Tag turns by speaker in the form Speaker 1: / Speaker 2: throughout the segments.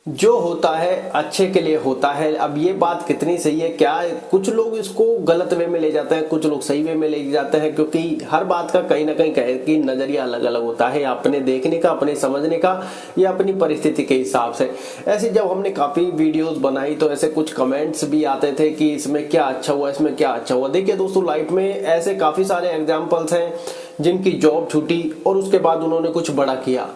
Speaker 1: जो होता है अच्छे के लिए होता है। अब ये बात कितनी सही है, क्या कुछ लोग इसको गलत वे में ले जाते हैं, कुछ लोग सही वे में ले जाते हैं, क्योंकि हर बात का कहीं ना कहीं कहे कि नजरिया अलग अलग होता है, अपने देखने का, अपने समझने का, या अपनी परिस्थिति के हिसाब से। ऐसे जब हमने काफी वीडियोस बनाई तो ऐसे कुछ कमेंट्स भी आते थे कि इसमें क्या अच्छा हुआ, इसमें क्या अच्छा हुआ। देखिए दोस्तों, लाइफ में ऐसे काफी सारे एग्जाम्पल्स हैं जिनकी जॉब छूटी और उसके बाद उन्होंने कुछ बड़ा किया।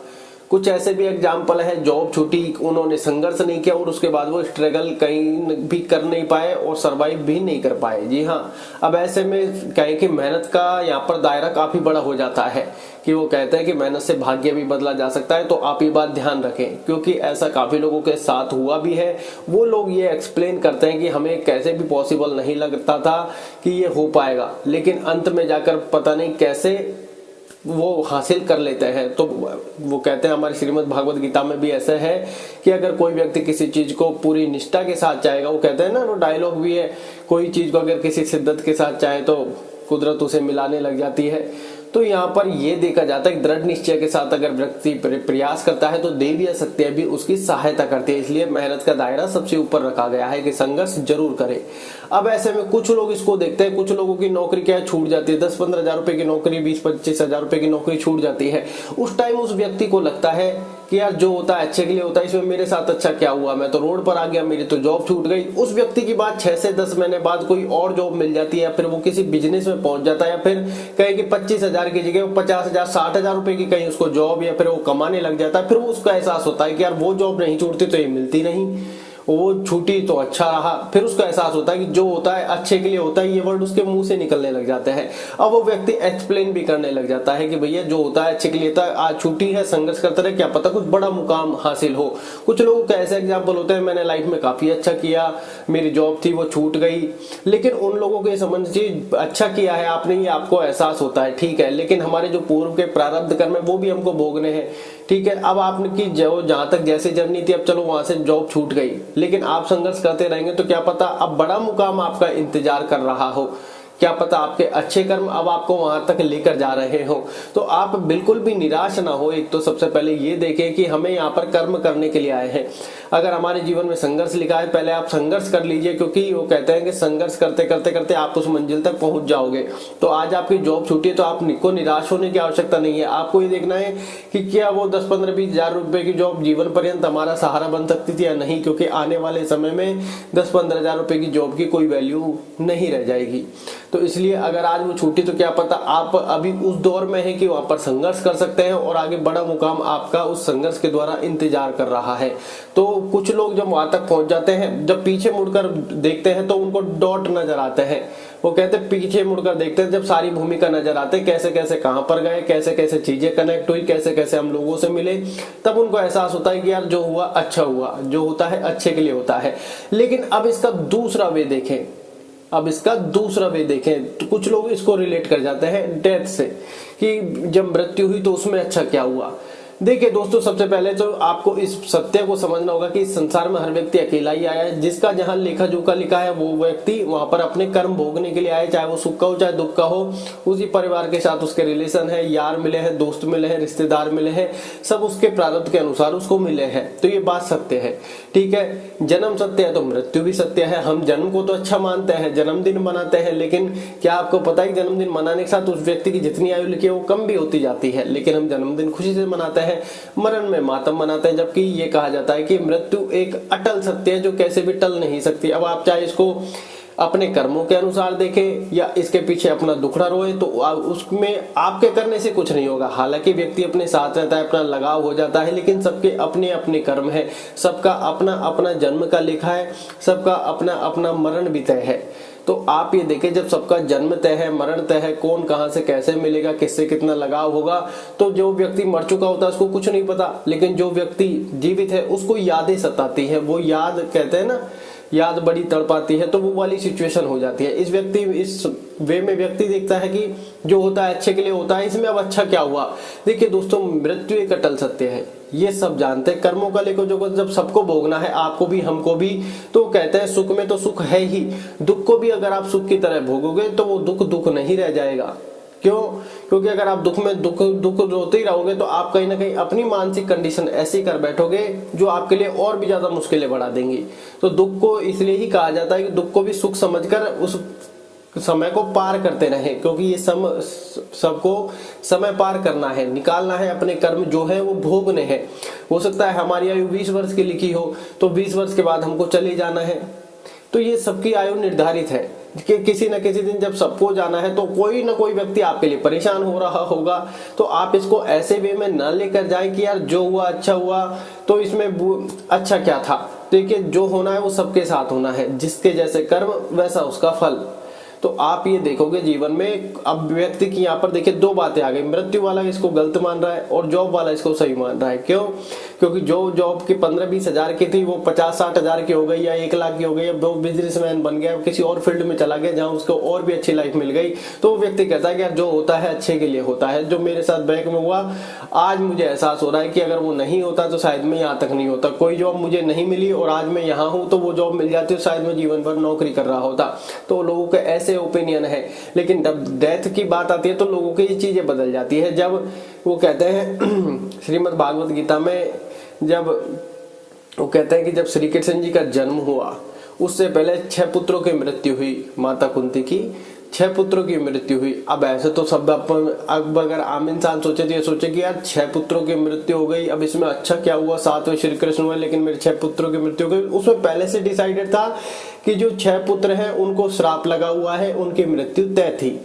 Speaker 1: कुछ ऐसे भी एग्जाम्पल है, जॉब छूटी, उन्होंने संघर्ष नहीं किया और उसके बाद वो स्ट्रगल कहीं भी कर नहीं पाए और सरवाइव भी नहीं कर पाए। जी हाँ, अब ऐसे में कहें कि मेहनत का यहाँ पर दायरा काफी बड़ा हो जाता है कि वो कहते हैं कि मेहनत से भाग्य भी बदला जा सकता है। तो आप ये बात ध्यान रखें, क्योंकि ऐसा काफी लोगों के साथ हुआ भी है। वो लोग ये एक्सप्लेन करते हैं कि हमें कैसे भी पॉसिबल नहीं लगता था कि ये हो पाएगा, लेकिन अंत में जाकर पता नहीं कैसे वो हासिल कर लेते हैं। तो वो कहते हैं, हमारी श्रीमद् भागवत गीता में भी ऐसा है कि अगर कोई व्यक्ति किसी चीज को पूरी निष्ठा के साथ चाहेगा, वो कहते हैं ना, वो डायलॉग भी है, कोई चीज को अगर किसी शिद्दत के साथ चाहे तो कुदरत उसे मिलाने लग जाती है। तो यहाँ पर ये देखा जाता है कि दृढ़ निश्चय के साथ अगर व्यक्ति प्रयास करता है तो देव या शक्ति भी उसकी सहायता करती है। इसलिए मेहनत का दायरा सबसे ऊपर रखा गया है कि संघर्ष जरूर करे। अब ऐसे में कुछ लोग इसको देखते हैं, कुछ लोगों की नौकरी क्या छूट जाती है, 10-15 हजार रुपए की नौकरी, 20-25 हजार रुपए की नौकरी छूट जाती है। उस टाइम उस व्यक्ति को लगता है कि यार जो होता है अच्छे के लिए होता है, इसमें मेरे साथ अच्छा क्या हुआ, मैं तो रोड पर आ गया, मेरी तो जॉब छूट गई। उस व्यक्ति की बात 6 से 10 महीने बाद कोई और जॉब मिल जाती है, या फिर वो किसी बिजनेस में पहुंच जाता है, या फिर कहे कि 25,000 की जगह 50,000 60,000 रुपए की कहीं उसको जॉब, या फिर वो कमाने लग जाता है। फिर उसका एहसास होता है कि यार वो जॉब नहीं छूटती तो ये मिलती नहीं, वो छूटी तो अच्छा रहा। फिर उसका एहसास होता है कि जो होता है अच्छे के लिए होता है, ये वर्ड उसके मुंह से निकलने लग जाते हैं। अब वो व्यक्ति एक्सप्लेन भी करने लग जाता है कि भैया जो होता है अच्छे के लिए होता है, आज छुट्टी है, संघर्ष करते रहे, क्या पता कुछ बड़ा मुकाम हासिल हो। कुछ लोगों के ऐसे एग्जाम्पल होते हैं, मैंने लाइफ में काफी अच्छा किया, मेरी जॉब थी वो छूट गई, लेकिन उन लोगों को समझ चाहिए अच्छा किया है आपने, ये आपको एहसास होता है, ठीक है, लेकिन हमारे जो पूर्व के प्रारब्ध कर्म है वो भी हमको भोगने हैं, ठीक है। अब आपकी जो जहां तक जैसे जर्नी थी, अब चलो वहां से जॉब छूट गई, लेकिन आप संघर्ष करते रहेंगे तो क्या पता अब बड़ा मुकाम आपका इंतजार कर रहा हो, क्या पता आपके अच्छे कर्म अब आपको वहां तक लेकर जा रहे हो। तो आप बिल्कुल भी निराश ना हो। एक तो सबसे पहले ये देखें कि हमें यहाँ पर कर्म करने के लिए आए हैं। अगर हमारे जीवन में संघर्ष लिखा है, पहले आप संघर्ष कर लीजिए, क्योंकि वो कहते हैं कि संघर्ष करते करते करते आप उस मंजिल तक पहुंच जाओगे। तो आज आपकी जॉब छूटी है तो आपको निराश होने की आवश्यकता नहीं है। आपको ये देखना है कि क्या वो 10-15-20 हजार रुपए की जॉब जीवन पर्यंत हमारा सहारा बन सकती थी या नहीं, क्योंकि आने वाले समय में 10-15 हजार रुपए की जॉब की कोई वैल्यू नहीं रह जाएगी। तो इसलिए अगर आज वो छूटी तो क्या पता आप अभी उस दौर में है कि वहां पर संघर्ष कर सकते हैं और आगे बड़ा मुकाम आपका उस संघर्ष के द्वारा इंतजार कर रहा है। तो कुछ लोग जब वहां तक पहुंच जाते हैं, जब पीछे मुड़कर देखते हैं तो उनको डॉट नजर आते हैं। वो कहते हैं पीछे मुड़कर देखते हैं, जब सारी भूमिका नजर आते, कैसे कैसे कहां पर गए, कैसे कैसे चीजें कनेक्ट हुई, कैसे कैसे हम लोगों से मिले, तब उनको एहसास होता है कि यार जो हुआ अच्छा हुआ, जो होता है अच्छे के लिए होता है। लेकिन अब इसका दूसरा वे देखें, तो कुछ लोग इसको रिलेट कर जाते हैं डेथ से, कि जब मृत्यु हुई तो उसमें अच्छा क्या हुआ। देखिए दोस्तों, सबसे पहले तो आपको इस सत्य को समझना होगा कि इस संसार में हर व्यक्ति अकेला ही आया है। जिसका जहां लेखा जोखा लिखा है वो व्यक्ति वहां पर अपने कर्म भोगने के लिए आए, चाहे वो सुख का हो चाहे दुख का हो। उसी परिवार के साथ उसके रिलेशन है, यार मिले हैं, दोस्त मिले हैं, रिश्तेदार मिले हैं, सब उसके प्रारब्ध के अनुसार उसको मिले हैं। तो ये बात सत्य है, ठीक है। जन्म सत्य है तो मृत्यु भी सत्य है। हम जन्म को तो अच्छा मानते हैं, जन्मदिन मनाते हैं, लेकिन क्या आपको पता है कि जन्मदिन मनाने के साथ उस व्यक्ति की जितनी आयु लिखी है वो कम भी होती जाती है। लेकिन हम जन्मदिन खुशी से मनाते हैं, मरण में मातम मनाते हैं। जबकि ये कहा जाता है कि मृत्यु एक अटल सत्य है जो कैसे भी टल नहीं सकती। अब आप चाहे इसको अपने कर्मों के अनुसार देखें या इसके पीछे अपना दुखड़ा रोए, तो उसमें आपके करने से कुछ नहीं होगा। हालांकि व्यक्ति अपने साथ रहता है, अपना लगाव हो जाता है, लेकिन सबके अपने अपने कर्म है, सबका अपना अपना जन्म का लिखा है, सबका अपना अपना मरण भी तय है। तो आप ये देखें, जब सबका जन्म तय है, मरण तय है, कौन कहां से कैसे मिलेगा, किससे कितना लगाव होगा, तो जो व्यक्ति मर चुका होता है उसको कुछ नहीं पता, लेकिन जो व्यक्ति जीवित है उसको यादें सताती है। वो याद, कहते हैं ना, याद बड़ी तड़पाती है, तो वो वाली सिचुएशन हो जाती है। इस वे में व्यक्ति देखता है कि जो होता है अच्छे के लिए होता है, इसमें अब अच्छा क्या हुआ। देखिए दोस्तों, मृत्यु एक अटल सत्य है, ये सब जानते हैं। कर्मों का लेकर जो जब सबको भोगना है, आपको भी हमको भी, तो कहते हैं सुख में तो सुख है ही, दुख को भी अगर आप सुख की तरह भोगोगे तो वो दुख दुख नहीं रह जाएगा। क्यों? क्योंकि अगर आप दुख में दुख दुख रोते ही रहोगे तो आप कहीं ना कहीं अपनी मानसिक कंडीशन ऐसी कर बैठोगे जो आपके लिए और भी ज्यादा मुश्किलें बढ़ा देंगी। तो दुख को इसलिए ही कहा जाता है कि दुख को भी सुख समझकर उस समय को पार करते रहे, क्योंकि ये सबको समय पार करना है, निकालना है, अपने कर्म जो है वो भोगने हैं। हो सकता है हमारी आयु 20 वर्ष की लिखी हो तो 20 वर्ष के बाद हमको चले जाना है, तो ये सबकी आयु निर्धारित है कि किसी न किसी दिन जब सबको जाना है तो कोई ना कोई व्यक्ति आपके लिए परेशान हो रहा होगा। तो आप इसको ऐसे वे में न लेकर जाएं कि यार जो हुआ अच्छा हुआ तो इसमें अच्छा क्या था। देखिए, जो होना है वो सबके साथ होना है, जिसके जैसे कर्म वैसा उसका फल। तो आप ये देखोगे जीवन में, अब व्यक्ति की यहाँ पर देखिए दो बातें आ गई, मृत्यु वाला इसको गलत मान रहा है और जॉब वाला इसको सही मान रहा है। क्यों? क्योंकि जो जॉब की 15-20 हजार की थी वो 50-60 हजार की हो गई या 1 लाख की हो गई, अब वो बिजनेसमैन बन गया, किसी और फील्ड में चला गया जहां उसको और भी अच्छी लाइफ मिल गई। तो वो व्यक्ति कहता है कि यार जो होता है अच्छे के लिए होता है। जो मेरे साथ बैंक में हुआ, आज मुझे एहसास हो रहा है कि अगर वो नहीं होता तो शायद मैं यहाँ तक नहीं होता। कोई जॉब मुझे नहीं मिली और आज मैं यहाँ हूँ, तो वो जॉब मिल जाती तो शायद मैं जीवन भर नौकरी कर रहा होता। तो लोगों के ऐसे ओपिनियन है। लेकिन जब डेथ की बात आती है तो लोगों की ये चीजें बदल जाती है। जब वो कहते हैं श्रीमद् भागवत गीता में, जब वो कहते हैं कि जब श्री कृष्ण जी का जन्म हुआ उससे पहले 6 पुत्रों की मृत्यु हुई, माता कुंती की 6 पुत्रों की मृत्यु हुई। अब ऐसे तो सब अब अगर आम इंसान सोचे तो ये सोचे कि यार 6 पुत्रों की मृत्यु हो गई, अब इसमें अच्छा क्या हुआ, 7वें श्री कृष्ण हुए लेकिन मेरे 6 पुत्रों की मृत्यु हो गई। उसमें पहले से डिसाइडेड था कि जो 6 पुत्र हैं उनको श्राप लगा हुआ है, उनकी मृत्यु तय थी।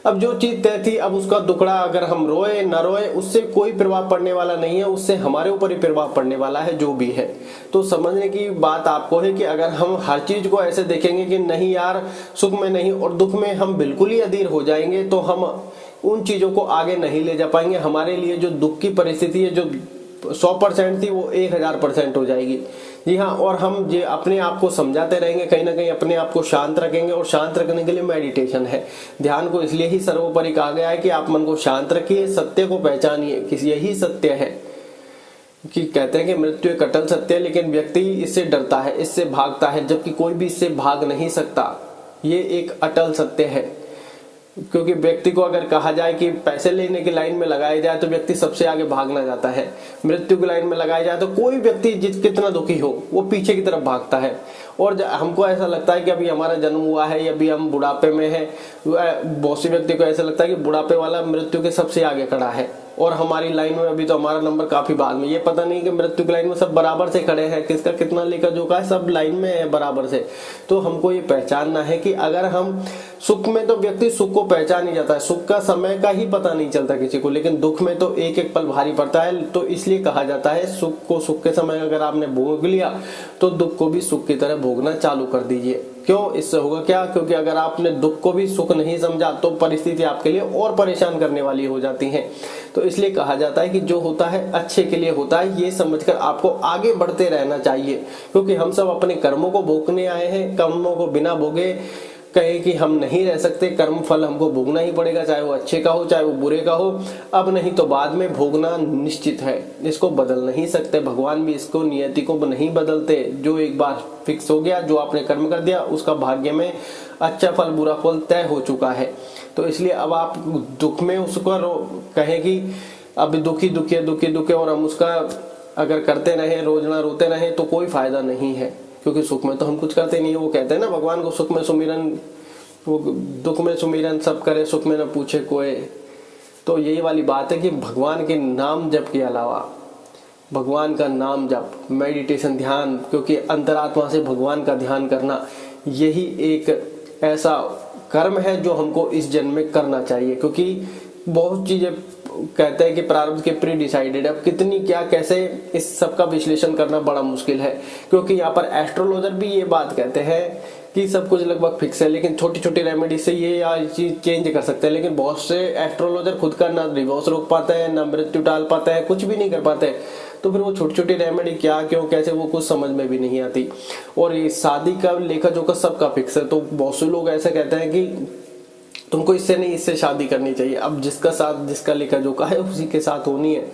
Speaker 1: अब जो चीज तय थी, अब उसका दुखड़ा अगर हम रोए न रोए उससे कोई प्रभाव पड़ने वाला नहीं है, उससे हमारे ऊपर ही प्रभाव पड़ने वाला है जो भी है। तो समझने की बात आपको है कि अगर हम हर चीज को ऐसे देखेंगे कि नहीं यार सुख में नहीं और दुख में हम बिल्कुल ही अधीर हो जाएंगे, तो हम उन चीजों को आगे नहीं ले जा पाएंगे। हमारे लिए जो दुख की परिस्थिति है, जो 100% थी, वो 1000% हो जाएगी। जी हाँ, और हम ये अपने आप को समझाते रहेंगे, कहीं ना कहीं अपने आप को शांत रखेंगे, और शांत रखने के लिए मेडिटेशन है। ध्यान को इसलिए ही सर्वोपरि कहा गया है कि आप मन को शांत रखिए, सत्य को पहचानिए कि यही सत्य है। कि कहते हैं कि मृत्यु एक अटल सत्य है, लेकिन व्यक्ति इससे डरता है, इससे भागता है, जबकि कोई भी इससे भाग नहीं सकता। ये एक अटल सत्य है। क्योंकि व्यक्ति को अगर कहा जाए कि पैसे लेने की लाइन में लगाया जाए तो व्यक्ति सबसे आगे भागना जाता है, मृत्यु की लाइन में लगाया जाए तो कोई व्यक्ति कितना दुखी हो वो पीछे की तरफ भागता है। और हमको ऐसा लगता है कि अभी हमारा जन्म हुआ है या अभी हम बुढ़ापे में हैं, बहुत से व्यक्ति को ऐसा लगता है कि बुढ़ापे वाला मृत्यु के सबसे आगे खड़ा है और हमारी लाइन में अभी तो हमारा नंबर काफी बाद में। ये पता नहीं कि मृत्यु की लाइन में सब बराबर से खड़े हैं, किसका कितना लेकर जोखा है, सब लाइन में है बराबर से। तो हमको ये पहचानना है कि अगर हम सुख में, तो व्यक्ति सुख को पहचान ही जाता है, सुख का समय का ही पता नहीं चलता किसी को, लेकिन दुख में तो एक एक पल भारी पड़ता है। तो इसलिए कहा जाता है सुख को सुख के समय अगर आपने भोग लिया तो दुख को भी सुख की तरह भोगना चालू कर दीजिए। क्यों? इससे होगा क्या? क्योंकि अगर आपने दुख को भी सुख नहीं समझा तो परिस्थिति आपके लिए और परेशान करने वाली हो जाती है। तो इसलिए कहा जाता है कि जो होता है अच्छे के लिए होता है, ये समझकर आपको आगे बढ़ते रहना चाहिए। क्योंकि हम सब अपने कर्मों को भोगने आए हैं, कर्मों को बिना भोगे कहे कि हम नहीं रह सकते, कर्म फल हमको भोगना ही पड़ेगा, चाहे वो अच्छे का हो चाहे वो बुरे का हो। अब नहीं तो बाद में भोगना निश्चित है, इसको बदल नहीं सकते। भगवान भी इसको, नियति को नहीं बदलते। जो एक बार फिक्स हो गया, जो आपने कर्म कर दिया, उसका भाग्य में अच्छा फल बुरा फल तय हो चुका है। तो इसलिए अब आप दुख में उसको कहें कि अभी दुखी दुखी दुखी दुखी और हम उसका अगर करते रहे, रोज ना रोते रहे, तो कोई फायदा नहीं है। क्योंकि सुख में तो हम कुछ करते नहीं है। वो कहते हैं ना भगवान को, सुख में सुमिरन, वो दुख में सुमिरन सब करे, सुख में न पूछे कोई। तो यही वाली बात है कि भगवान के नाम जप के अलावा, भगवान का नाम जप, मेडिटेशन, ध्यान, क्योंकि अंतरात्मा से भगवान का ध्यान करना, यही एक ऐसा कर्म है जो हमको इस जन्म में करना चाहिए। क्योंकि बहुत चीजें कहते हैं कि प्रारब्ध के प्री डिसाइडेड, अब कितनी क्या कैसे इस सब का विश्लेषण करना बड़ा मुश्किल है। क्योंकि यहाँ पर एस्ट्रोलॉजर भी ये बात कहते हैं कि सब कुछ लगभग फिक्स है, लेकिन छोटी छोटी रेमेडी से ये चीज चेंज कर सकते हैं। लेकिन बहुत से एस्ट्रोलॉजर खुद का ना डिवोर्स रोक पाते हैं, ना मृत्यु टाल पाते हैं, कुछ भी नहीं कर पाते। तो फिर वो छोटी छोटी रेमेडी क्या, क्यों, कैसे, वो कुछ समझ में भी नहीं आती। और ये शादी का लेखा जोखा सबका फिक्स है। तो बहुत से लोग ऐसे कहते हैं कि तुमको इससे नहीं, इससे शादी करनी चाहिए। अब जिसका साथ, जिसका लेखा जोखा है उसी के साथ होनी है।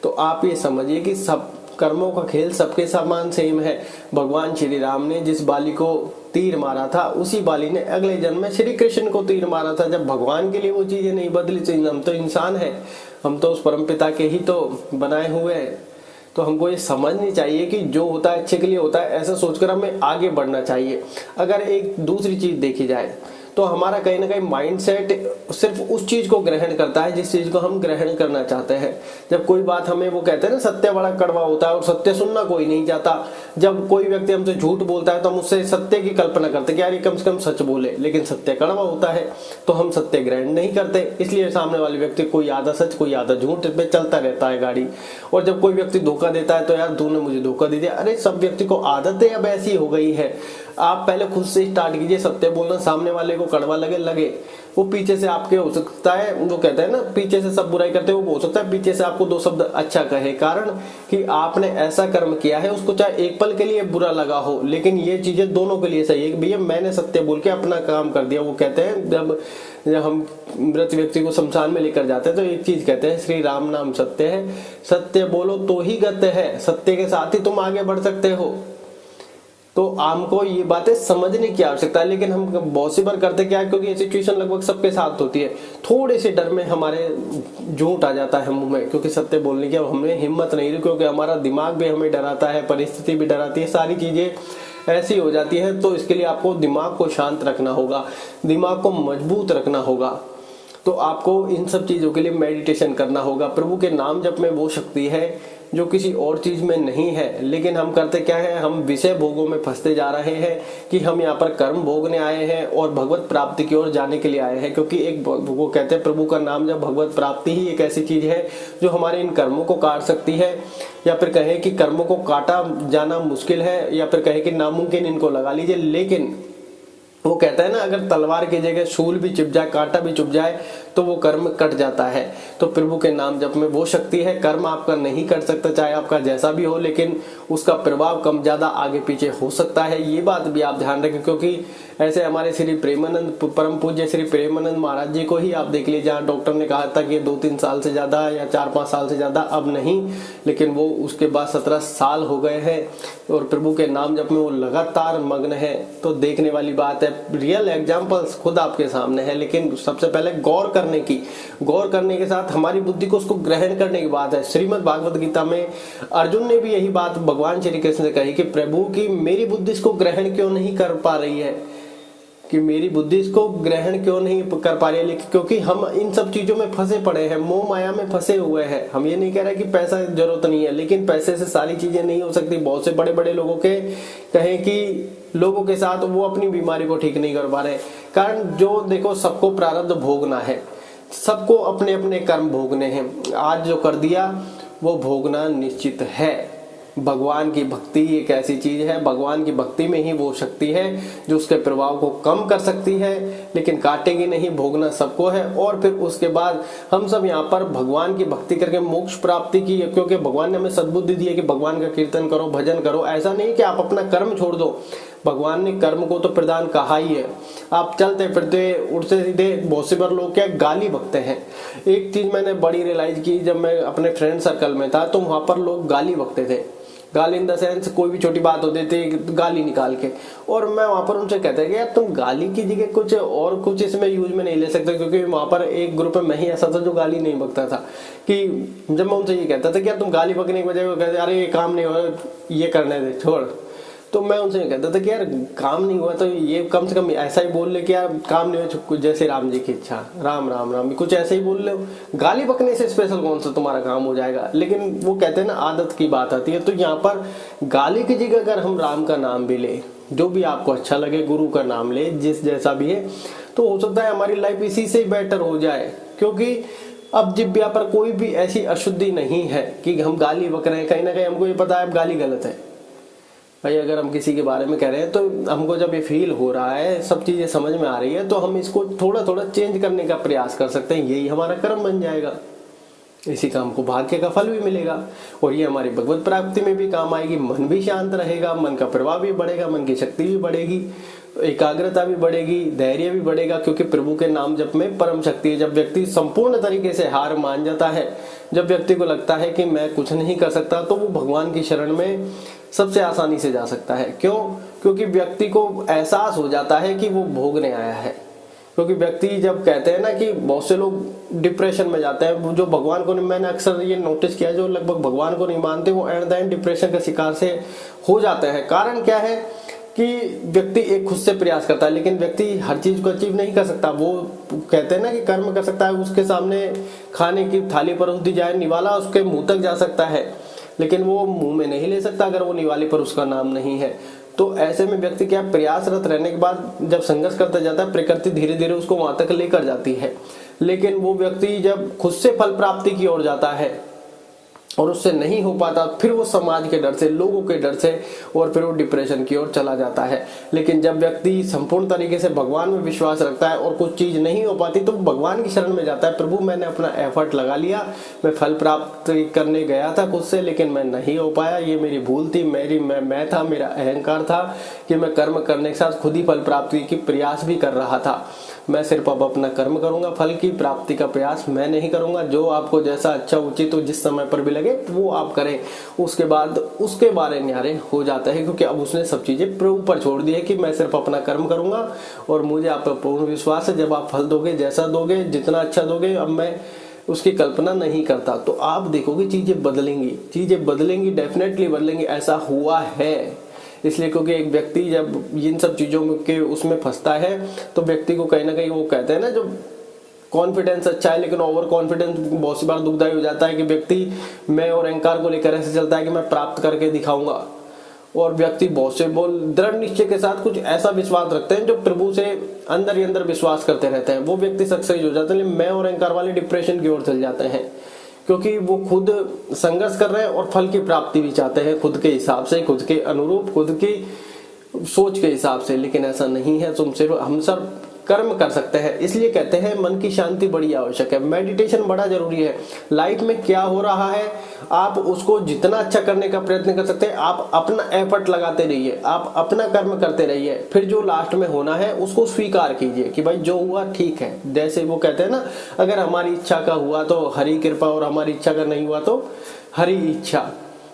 Speaker 1: तो आप ये समझिए कि सब कर्मों का खेल सबके समान सेम है। भगवान श्री राम ने जिस बाली को तीर मारा था, उसी बाली ने अगले जन्म में श्री कृष्ण को तीर मारा था। जब भगवान के लिए वो चीजें नहीं बदली तो हम तो इंसान है, हम तो उस परमपिता के ही तो बनाए हुए हैं। तो हमको ये समझनी चाहिए कि जो होता है अच्छे के लिए होता है, ऐसा सोचकर हमें आगे बढ़ना चाहिए। अगर एक दूसरी चीज देखी जाए तो हमारा कहीं ना कहीं माइंडसेट सिर्फ उस चीज को ग्रहण करता है जिस चीज को हम ग्रहण करना चाहते हैं। जब कोई बात हमें, वो कहते हैं ना, सत्य बड़ा कड़वा होता है और सत्य सुनना कोई नहीं चाहता। जब कोई व्यक्ति हमसे झूठ बोलता है तो हम उससे सत्य की कल्पना करते कि यार ये कम से कम सच बोले, लेकिन सत्य कड़वा होता है तो हम सत्य ग्रहण नहीं करते। इसलिए सामने वाले व्यक्ति कोई आधा सच कोई आधा झूठ पे चलता रहता है गाड़ी। और जब कोई व्यक्ति धोखा देता है तो यार तूने मुझे धोखा दे दिया। अरे सब व्यक्ति को आदत है अब ऐसी हो गई है। आप पहले खुद से स्टार्ट कीजिए सत्य बोलना। सामने वाले को कड़वा लगे, वो पीछे से आपके हो सकता है, वो कहते हैं ना पीछे से सब बुराई करते हैं, वो हो सकता है पीछे से आपको दो शब्द अच्छा कहे, कारण कि आपने ऐसा कर्म किया है। उसको चाहे एक पल के लिए बुरा लगा हो, लेकिन ये चीजें दोनों के लिए सही है। भैया मैंने सत्य बोल के अपना काम कर दिया। वो कहते हैं जब हम मृत व्यक्ति को शमशान में लेकर जाते हैं तो एक चीज कहते हैं, श्री राम नाम सत्य है, सत्य बोलो तो ही गत्य है, सत्य के साथ ही तुम आगे बढ़ सकते हो। तो हमको ये बातें समझने की आवश्यकता है। लेकिन हम बहुत सी बार करते क्या है, क्योंकि ये सिचुएशन लगभग सबके साथ होती है, थोड़े से डर में हमारे झूठ आ जाता है मुंह में, क्योंकि सत्य बोलने की अब हमें हिम्मत नहीं रही, क्योंकि हमारा दिमाग भी हमें डराता है, परिस्थिति भी डराती है, सारी चीजें ऐसी हो जाती है। तो इसके लिए आपको दिमाग को शांत रखना होगा, दिमाग को मजबूत रखना होगा। तो आपको इन सब चीजों के लिए मेडिटेशन करना होगा। प्रभु के नाम जप में वो शक्ति है जो किसी और चीज में नहीं है। लेकिन हम करते क्या है, हम विषय भोगों में फंसते जा रहे हैं कि हम यहाँ पर कर्म भोगने आए हैं और भगवत प्राप्ति की ओर जाने के लिए आए हैं। क्योंकि एक वो कहते हैं प्रभु का नाम जब, भगवत प्राप्ति ही एक ऐसी चीज है जो हमारे इन कर्मों को काट सकती है, या फिर कहें कि कर्मों को काटा जाना मुश्किल है, या फिर कहें कि नामुमकिन इनको लगा लीजिए। लेकिन वो कहता है ना, अगर तलवार की जगह शूल भी चुभ जाए, कांटा भी चुभ जाए तो वो कर्म कट जाता है। तो प्रभु के नाम जप में वो शक्ति है। कर्म आपका नहीं कट सकता, चाहे आपका जैसा भी हो, लेकिन उसका प्रभाव कम ज्यादा आगे पीछे हो सकता है। ये बात भी आप ध्यान रखें, क्योंकि ऐसे हमारे श्री प्रेमानंद, परम पूज्य श्री प्रेमानंद महाराज जी को ही आप देख लीजिए, जहाँ डॉक्टर ने कहा था कि 2-3 साल से ज्यादा या 4-5 साल से ज्यादा अब नहीं, लेकिन वो उसके बाद 17 साल हो गए हैं और प्रभु के नाम जप में वो लगातार मग्न है। तो देखने वाली बात है, रियल एग्जाम्पल्स खुद आपके सामने है। लेकिन सबसे पहले गौर करने के साथ हमारी बुद्धि को उसको ग्रहण करने की बात है। श्रीमद् भागवत गीता में अर्जुन ने भी यही बात भगवान श्री कृष्ण से कही कि प्रभु की मेरी बुद्धि इसको ग्रहण क्यों नहीं कर पा रही है, कि मेरी बुद्धि इसको ग्रहण क्यों नहीं कर पा रही है। लेकिन क्योंकि हम इन सब चीजों में फंसे पड़े हैं, मोह माया में फंसे हुए हैं। हम ये नहीं कह रहे कि पैसा जरूरत नहीं है, लेकिन पैसे से सारी चीजें नहीं हो सकती। बहुत से बड़े बड़े लोगों के कहें कि लोगों के साथ वो अपनी बीमारी को ठीक नहीं कर पा रहे, कारण जो देखो सबको प्रारब्ध भोगना है, सबको अपने अपने कर्म भोगने हैं। आज जो कर दिया वो भोगना निश्चित है। भगवान की भक्ति एक ऐसी चीज है, भगवान की भक्ति में ही वो शक्ति है जो उसके प्रभाव को कम कर सकती है, लेकिन काटेगी नहीं। भोगना सबको है। और फिर उसके बाद हम सब यहाँ पर भगवान की भक्ति करके मोक्ष प्राप्ति की, क्योंकि भगवान ने हमें सद्बुद्धि दी है कि भगवान का कीर्तन करो, भजन करो। ऐसा नहीं कि आप अपना कर्म छोड़ दो, भगवान ने कर्म को तो प्रदान कहा ही है। आप चलते फिरते उठते सीधे, बहुत से बार लोग क्या गाली बकते हैं। एक चीज मैंने बड़ी रियलाइज की, जब मैं अपने फ्रेंड सर्कल में था तो वहां पर लोग गाली बकते थे। गाली इन द सेंस कोई भी छोटी बात होती थी गाली निकाल के, और मैं वहां पर उनसे कहता कि यार तुम गाली की जगह कुछ और कुछ इसमें यूज में नहीं ले सकते। क्योंकि वहां पर एक ग्रुप में मैं ही ऐसा था जो गाली नहीं बकता था, कि जब मैं उनसे ये कहता था कि यार तुम गाली बकने की बजाय वो कहते अरे ये काम नहीं हो रहा, ये करने दे छोड़, तो मैं उनसे कहता था कि यार काम नहीं हुआ तो ये कम से कम ऐसा ही बोल ले कि यार काम नहीं हुआ, जैसे राम जी की इच्छा, राम राम राम, कुछ ऐसे ही बोल ले। गाली बकने से स्पेशल कौन सा तुम्हारा काम हो जाएगा। लेकिन वो कहते हैं ना आदत की बात आती है। तो यहाँ पर गाली की जगह अगर हम राम का नाम भी ले, जो भी आपको अच्छा लगे, गुरु का नाम ले, जिस जैसा भी है, तो हो सकता है हमारी लाइफ इसी से बेटर हो जाए। क्योंकि अब जिब्या पर कोई भी ऐसी अशुद्धि नहीं है कि हम गाली बक रहे हैं। कहीं ना कहीं हमको ये पता है अब गाली गलत है भाई। अगर हम किसी के बारे में कह रहे हैं तो हमको जब ये फील हो रहा है, सब चीजें समझ में आ रही है, तो हम इसको थोड़ा थोड़ा चेंज करने का प्रयास कर सकते हैं। यही हमारा कर्म बन जाएगा, इसी काम को भाग्य का फल भी मिलेगा और ये हमारी भगवत प्राप्ति में भी काम आएगी। मन भी शांत रहेगा, मन का प्रभाव भी बढ़ेगा, मन की शक्ति भी बढ़ेगी। एकाग्रता भी बढ़ेगी, धैर्य भी बढ़ेगा, क्योंकि प्रभु के नाम जप में परम शक्ति है। जब व्यक्ति संपूर्ण तरीके से हार मान जाता है, जब व्यक्ति को लगता है कि मैं कुछ नहीं कर सकता, तो वो भगवान की शरण में सबसे आसानी से जा सकता है। क्यों? क्योंकि व्यक्ति को एहसास हो जाता है कि वो भोगने आया है। क्योंकि व्यक्ति जब कहते हैं ना कि बहुत से लोग डिप्रेशन में जाते हैं, जो भगवान को, मैंने अक्सर ये नोटिस किया, जो लगभग भगवान को नहीं मानते वो एट द एंड डिप्रेशन का शिकार से हो जाते हैं। कारण क्या है कि व्यक्ति एक खुद से प्रयास करता है, लेकिन व्यक्ति हर चीज को अचीव नहीं कर सकता। वो कहते हैं ना कि कर्म कर सकता है, उसके सामने खाने की थाली परोस दी जाए, निवाला उसके मुंह तक जा सकता है, लेकिन वो मुंह में नहीं ले सकता अगर वो निवाले पर उसका नाम नहीं है। तो ऐसे में व्यक्ति क्या, प्रयासरत रहने के बाद जब संघर्ष करता जाता है, प्रकृति धीरे धीरे उसको वहां तक लेकर जाती है। लेकिन वो व्यक्ति जब खुद से फल प्राप्ति की ओर जाता है और उससे नहीं हो पाता, फिर वो समाज के डर से, लोगों के डर से, और फिर वो डिप्रेशन की ओर चला जाता है। लेकिन जब व्यक्ति संपूर्ण तरीके से भगवान में विश्वास रखता है और कुछ चीज नहीं हो पाती, तो भगवान की शरण में जाता है। प्रभु मैंने अपना एफर्ट लगा लिया, मैं फल प्राप्त करने गया था खुद से, लेकिन मैं नहीं हो पाया, ये मेरी भूल थी, मैं था, मेरा अहंकार था कि मैं कर्म करने के साथ खुद ही फल प्राप्ति की प्रयास भी कर रहा था। मैं सिर्फ अब अपना कर्म करूंगा, फल की प्राप्ति का प्रयास मैं नहीं करूंगा। जो आपको जैसा अच्छा उचित तो जिस समय पर भी लगे वो आप करें। उसके बाद उसके बारे न्यारे हो जाता है, क्योंकि अब उसने सब चीजें प्रभु पर छोड़ दी है कि मैं सिर्फ अपना कर्म करूंगा और मुझे आप पर पूर्ण विश्वास है, जब आप फल दोगे, जैसा दोगे, जितना अच्छा दोगे, अब मैं उसकी कल्पना नहीं करता। तो आप देखोगे चीजें बदलेंगी, डेफिनेटली बदलेंगी। ऐसा हुआ है इसलिए क्योंकि एक व्यक्ति जब इन सब चीजों के उसमें फंसता है, तो व्यक्ति को कहीं ना कहीं, वो कहते हैं ना, जो कॉन्फिडेंस अच्छा है लेकिन ओवर कॉन्फिडेंस बहुत सी बार दुखदायी हो जाता है कि व्यक्ति मैं और अहंकार को लेकर ऐसे चलता है कि मैं प्राप्त करके दिखाऊंगा। और व्यक्ति बहुत से दृढ़ निश्चय के साथ कुछ ऐसा विश्वास रखते हैं जो प्रभु से अंदर ही अंदर विश्वास करते रहते हैं, वो व्यक्ति सक्सेस हो जाते हैं। लेकिन मैं और अहंकार वाले डिप्रेशन की ओर चल जाते हैं, क्योंकि वो खुद संघर्ष कर रहे हैं और फल की प्राप्ति भी चाहते हैं खुद के हिसाब से, खुद के अनुरूप, खुद की सोच के हिसाब से। लेकिन ऐसा नहीं है, तुम सिर्फ, हम सब कर्म कर सकते हैं। इसलिए कहते हैं मन की शांति बड़ी आवश्यक है, मेडिटेशन बड़ा जरूरी है। लाइफ में क्या हो रहा है आप उसको जितना अच्छा करने का प्रयत्न कर सकते हैं। आप अपना एफर्ट लगाते रहिए, आप अपना कर्म करते रहिए, फिर जो लास्ट में होना है उसको स्वीकार कीजिए कि भाई जो हुआ ठीक है। जैसे वो कहते हैं ना, अगर हमारी इच्छा का हुआ तो हरि कृपा, और हमारी इच्छा का नहीं हुआ तो हरि इच्छा।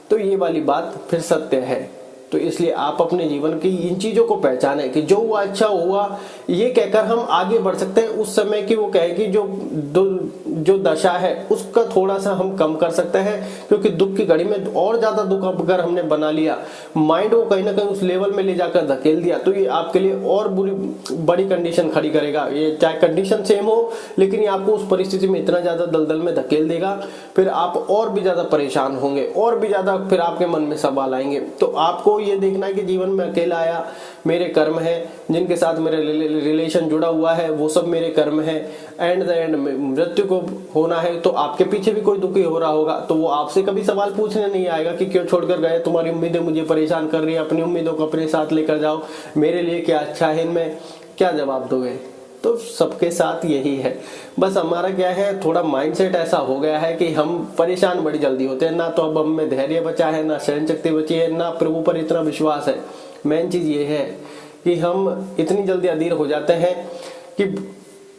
Speaker 1: तो ये वाली बात फिर सत्य है। तो इसलिए आप अपने जीवन की इन चीजों को पहचाने कि जो हुआ अच्छा हुआ, ये कहकर हम आगे बढ़ सकते हैं। उस समय की वो कहे कि जो दशा है उसका थोड़ा सा हम कम कर सकते हैं, क्योंकि दुख की घड़ी में और ज्यादा दुख अगर हमने बना लिया, माइंड को कहीं ना कहीं उस लेवल में ले जाकर धकेल दिया, तो ये आपके लिए और बड़ी कंडीशन खड़ी करेगा। ये चाहे कंडीशन सेम हो, लेकिन ये आपको उस परिस्थिति में इतना ज्यादा दलदल में धकेल देगा, फिर आप और भी ज्यादा परेशान होंगे, और भी ज्यादा फिर आपके मन में सवाल आएंगे। तो आपको ये देखना है कि जीवन में अकेला आया, मेरे कर्म है, जिनके साथ मेरे रिलेशन जुड़ा हुआ है वो सब मेरे कर्म है। एंड द एंड मृत्यु को होना है, तो आपके पीछे भी कोई दुखी हो रहा होगा, तो वो आपसे कभी सवाल पूछने नहीं आएगा कि क्यों छोड़कर गए, तुम्हारी उम्मीदें मुझे परेशान कर रही है, अपनी उम्मीदों को अपने साथ लेकर जाओ, मेरे लिए क्या अच्छा है, इनमें क्या जवाब दोगे। तो सबके साथ यही है, बस हमारा क्या है, थोड़ा माइंडसेट ऐसा हो गया है कि हम परेशान बड़ी जल्दी होते हैं। ना तो अब हम में धैर्य बचा है, ना सहन शक्ति बची है, ना प्रभु पर इतना विश्वास है। मेन चीज ये है कि हम इतनी जल्दी अधीर हो जाते हैं कि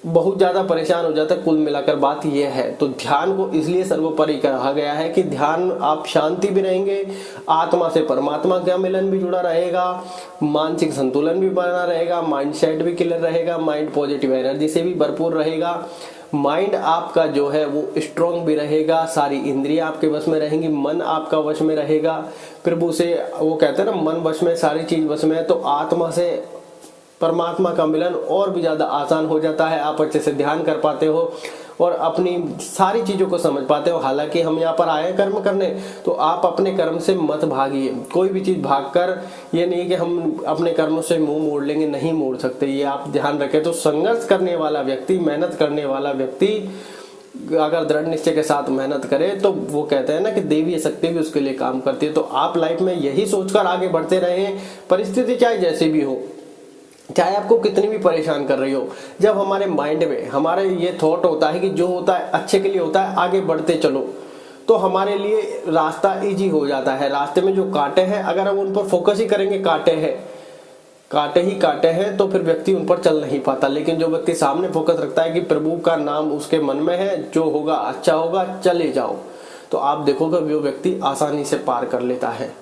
Speaker 1: बहुत ज्यादा परेशान हो जाता है। कुल मिलाकर बात यह है। तो ध्यान को इसलिए सर्वोपरि कहा गया है कि ध्यान, आप शांति भी रहेंगे, आत्मा से परमात्मा का मिलन भी जुड़ा रहेगा, मानसिक संतुलन भी बना रहेगा, माइंड सेट भी क्लियर रहेगा, माइंड पॉजिटिव एनर्जी से भी भरपूर रहेगा, माइंड आपका जो है वो स्ट्रांग भी रहेगा, सारी इंद्रियां आपके वश में रहेंगी, मन आपका वश में रहेगा। प्रभु से, वो कहते हैं ना, मन वश में सारी चीज वश में है, तो आत्मा से परमात्मा का मिलन और भी ज्यादा आसान हो जाता है। आप अच्छे से ध्यान कर पाते हो और अपनी सारी चीजों को समझ पाते हो। हालांकि हम यहाँ पर आए कर्म करने, तो आप अपने कर्म से मत भागिए। कोई भी चीज भागकर, ये नहीं कि हम अपने कर्मों से मुंह मोड़ लेंगे, नहीं मोड़ सकते, ये आप ध्यान रखें। तो संघर्ष करने वाला व्यक्ति, मेहनत करने वाला व्यक्ति अगर दृढ़ निश्चय के साथ मेहनत करे, तो वो कहते हैं ना कि देवी शक्ति भी उसके लिए काम करती है। तो आप लाइफ में यही सोचकर आगे बढ़ते रहे, परिस्थिति चाहे जैसी भी हो, चाहे आपको कितनी भी परेशान कर रही हो। जब हमारे माइंड में हमारे ये थॉट होता है कि जो होता है अच्छे के लिए होता है, आगे बढ़ते चलो, तो हमारे लिए रास्ता इजी हो जाता है। रास्ते में जो कांटे हैं, अगर हम उन पर फोकस ही करेंगे, कांटे हैं, कांटे ही कांटे हैं तो फिर व्यक्ति उन पर चल नहीं पाता। लेकिन जो व्यक्ति सामने फोकस रखता है कि प्रभु का नाम उसके मन में है, जो होगा अच्छा होगा, चले जाओ, तो आप देखोगे वो व्यक्ति आसानी से पार कर लेता है।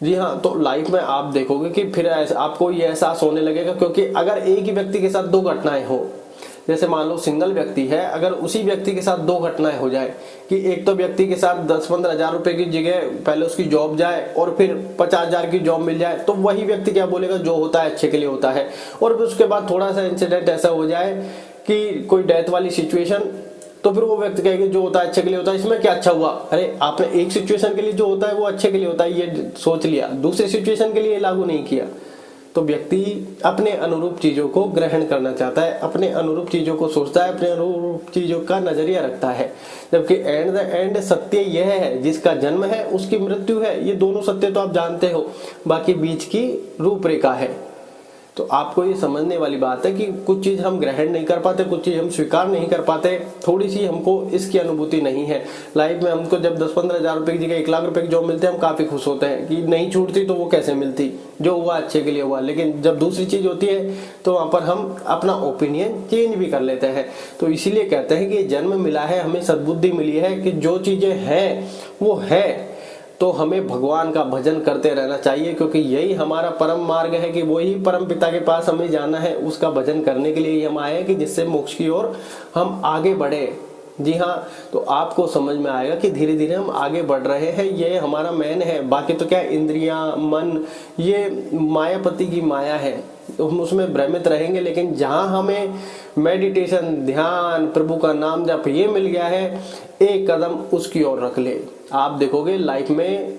Speaker 1: जी हाँ, तो लाइफ में आप देखोगे कि फिर आपको ये एहसास होने लगेगा, क्योंकि अगर एक ही व्यक्ति के साथ दो घटनाएं हो, जैसे मान लो सिंगल व्यक्ति है, अगर उसी व्यक्ति के साथ दो घटनाएं हो जाए कि एक तो व्यक्ति के साथ 10-15 हजार रुपए की जगह पहले उसकी जॉब जाए और फिर 50 हजार की जॉब मिल जाए, तो वही व्यक्ति क्या बोलेगा, जो होता है अच्छे के लिए होता है। और फिर उसके बाद थोड़ा सा इंसिडेंट ऐसा हो जाए कि कोई डेथ वाली सिचुएशन, तो फिर वो व्यक्ति कहेगा जो होता है अच्छे के लिए होता है, इसमें क्या अच्छा हुआ, अरे आपने एक सिचुएशन के लिए जो होता है वो अच्छे के लिए होता है ये सोच लिया, दूसरी सिचुएशन के लिए लागू नहीं किया। तो व्यक्ति अपने अनुरूप चीजों को ग्रहण करना चाहता है, अपने अनुरूप चीजों को सोचता है, अपने अनुरूप चीजों का नजरिया रखता है। जबकि एंड द एंड सत्य यह है, जिसका जन्म है उसकी मृत्यु है। ये दोनों सत्य तो आप जानते हो, बाकी बीच की रूपरेखा है। तो आपको ये समझने वाली बात है कि कुछ चीज हम ग्रहण नहीं कर पाते, कुछ चीज हम स्वीकार नहीं कर पाते, थोड़ी सी हमको इसकी अनुभूति नहीं है। लाइफ में हमको जब 10-15 हजार रुपए की जगह 1 लाख रुपए की जॉब मिलते हैं, हम काफी खुश होते हैं कि नहीं छूटती तो वो कैसे मिलती, जो हुआ अच्छे के लिए हुआ। लेकिन जब दूसरी चीज होती है तो वहां पर हम अपना ओपिनियन चेंज भी कर लेते हैं। तो इसीलिए कहते हैं कि जन्म मिला है, हमें सद्बुद्धि मिली है कि जो चीजें हैं वो है, तो हमें भगवान का भजन करते रहना चाहिए, क्योंकि यही हमारा परम मार्ग है कि वही परम पिता के पास हमें जाना है। उसका भजन करने के लिए ही हम आए हैं कि जिससे मोक्ष की ओर हम आगे बढ़े। जी हाँ, तो आपको समझ में आएगा कि धीरे धीरे हम आगे बढ़ रहे हैं, ये हमारा मेन है। बाकी तो क्या, इंद्रियां, मन, ये मायापति की माया है, तो हम उसमें भ्रमित रहेंगे। लेकिन जहां हमें मेडिटेशन, ध्यान, प्रभु का नाम जप ये मिल गया है, एक कदम उसकी ओर रख ले, आप देखोगे लाइफ में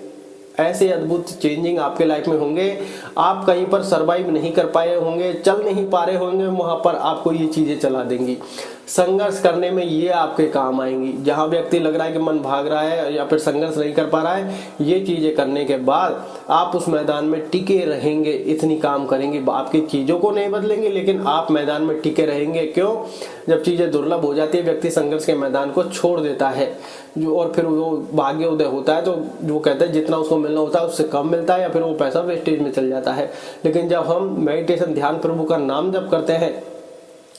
Speaker 1: ऐसे अद्भुत चेंजिंग आपके लाइफ में होंगे। आप कहीं पर सरवाइव नहीं कर पाए होंगे, चल नहीं पा रहे होंगे, वहां पर आपको ये चीजें चला देंगी। संघर्ष करने में ये आपके काम आएंगी। जहां व्यक्ति लग रहा है कि मन भाग रहा है या फिर संघर्ष नहीं कर पा रहा है, ये चीजें करने के बाद आप उस मैदान में टिके रहेंगे, इतनी काम करेंगे। आपकी चीजों को नहीं बदलेंगे, लेकिन आप मैदान में टिके रहेंगे। क्यों? जब चीजें दुर्लभ हो जाती है, व्यक्ति संघर्ष के मैदान को छोड़ देता है, जो और फिर वो भाग्य उदय होता है, तो वो कहते हैं जितना उसको मिलना होता है उससे कम मिलता है, या फिर वो पैसा वेस्टेज में चल जाता है। लेकिन जब हम मेडिटेशन, ध्यान, प्रभु का नाम जप करते हैं,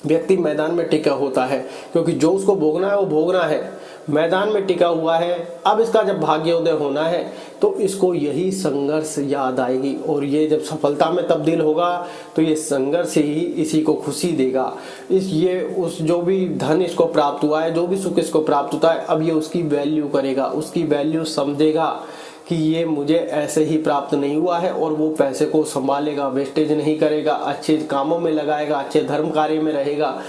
Speaker 1: व्यक्ति मैदान में टिका होता है, क्योंकि जो उसको भोगना है वो भोगना है, मैदान में टिका हुआ है। अब इसका जब भाग्योदय होना है तो इसको यही संघर्ष याद आएगी, और ये जब सफलता में तब्दील होगा तो ये संघर्ष ही इसी को खुशी देगा। उस जो भी धन इसको प्राप्त हुआ है, जो भी सुख इसको प्राप्त होता है, अब ये उसकी वैल्यू करेगा, उसकी वैल्यू समझेगा कि ये मुझे ऐसे ही प्राप्त नहीं हुआ है, और वो पैसे को संभालेगा, वेस्टेज नहीं करेगा, अच्छे कामों में लगाएगा, अच्छे धर्म कार्य में रहेगा,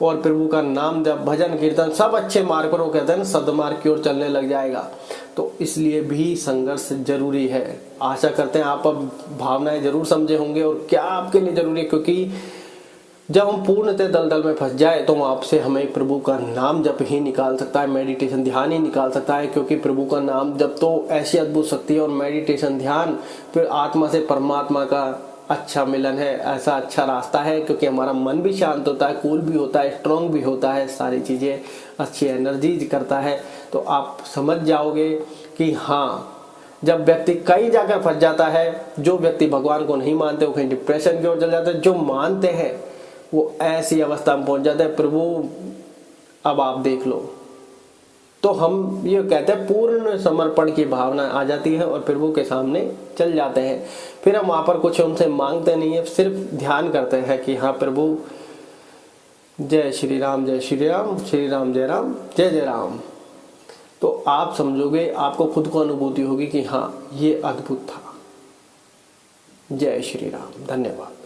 Speaker 1: और प्रभु का नाम जब भजन कीर्तन सब अच्छे मार्ग पर, वो कहते हैं सदमार्ग की ओर चलने लग जाएगा। तो इसलिए भी संघर्ष जरूरी है। आशा करते हैं आप अब भावनाएं जरूर समझे होंगे और क्या आपके लिए जरूरी है, क्योंकि जब हम पूर्णतः दलदल में फंस जाए तो आपसे हमें प्रभु का नाम जप ही निकाल सकता है, मेडिटेशन ध्यान ही निकाल सकता है। क्योंकि प्रभु का नाम जप तो ऐसी अद्भुत शक्ति है, और मेडिटेशन ध्यान फिर आत्मा से परमात्मा का अच्छा मिलन है, ऐसा अच्छा रास्ता है। क्योंकि हमारा मन भी शांत होता है, कूल भी होता है, स्ट्रांग भी होता है, सारी चीजें अच्छी एनर्जीज करता है। तो आप समझ जाओगे कि हाँ, जब व्यक्ति कहीं जाकर फंस जाता है, जो व्यक्ति भगवान को नहीं मानते वो कहीं डिप्रेशन की ओर चल जाते हैं, जो मानते हैं वो ऐसी अवस्था में पहुंच जाता है, प्रभु अब आप देख लो। तो हम ये कहते हैं पूर्ण समर्पण की भावना आ जाती है, और प्रभु के सामने चल जाते हैं। फिर हम वहां पर कुछ उनसे मांगते नहीं है, सिर्फ ध्यान करते हैं कि हाँ प्रभु, जय श्री राम, जय श्री राम, श्री राम जय राम, जय जय राम। तो आप समझोगे, आपको खुद को अनुभूति होगी कि हाँ ये अद्भुत था। जय श्री राम। धन्यवाद।